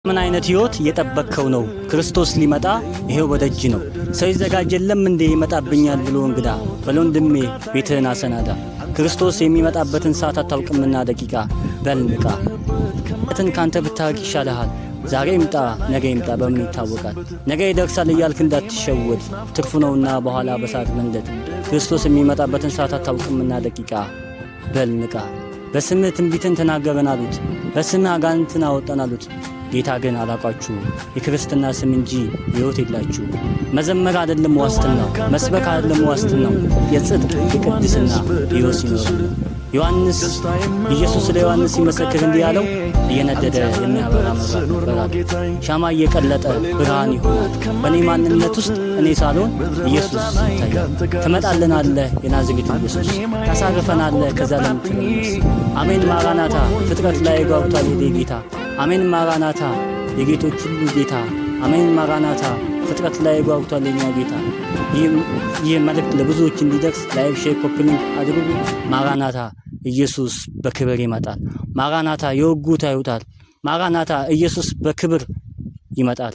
ምን አይነት ህይወት እየጠበቅከው ነው? ክርስቶስ ሊመጣ ይሄው በደጅ ነው። ሰው ይዘጋጀለም እንዴ ይመጣብኛል ብሎ እንግዳ በወንድሜ ቤትህን አሰናዳ። ክርስቶስ የሚመጣበትን ሰዓት አታውቅምና ደቂቃ በል ንቃ። እንትን ካንተ ብታርቅ ይሻልሃል። ዛሬ ይምጣ ነገ ይምጣ በምን ይታወቃል? ነገ ይደርሳል እያልክ እንዳትሸወድ፣ ትርፉ ነውና በኋላ በሰዓት መንደድ። ክርስቶስ የሚመጣበትን ሰዓት አታውቅምና ደቂቃ በል ንቃ። በስምህ ትንቢትን ተናገረን አሉት፣ በስምህ አጋንንትን አወጣን አሉት። ጌታ ግን አላቋችሁ የክርስትና ስም እንጂ ሕይወት የላችሁ። መዘመር አይደለም ዋስትናው፣ መስበክ አይደለም ዋስትናው፣ የጽድቅ የቅድስና ሕይወት ሲኖር ዮሐንስ ኢየሱስ ለዮሐንስ ሲመሰክር እንዲህ ያለው እየነደደ የሚያበራ መብራት ነበራል። ሻማ እየቀለጠ ብርሃን ይሆናል። በእኔ ማንነት ውስጥ እኔ ሳልሆን ኢየሱስ ይታያል። ትመጣልናለህ የናዝሬቱ ኢየሱስ፣ ታሳርፈናለህ ከዘላለም ትርምስ። አሜን ማራናታ፣ ፍጥረት ላይ ጓጉቷል የኔ ጌታ። አሜን ማራናታ፣ የጌቶች ሁሉ ጌታ። አሜን ማራናታ፣ ፍጥረት ላይ ጓጉቷል የኛ ጌታ። ይህ መልእክት ለብዙዎች እንዲደርስ ላይክ፣ ሼር፣ ኮፒ ሊንክ አድርጉ። ማራናታ፣ ኢየሱስ በክብር ይመጣል። ማራናታ፣ የወጉት ያዩታል። ማራናታ፣ ኢየሱስ በክብር ይመጣል።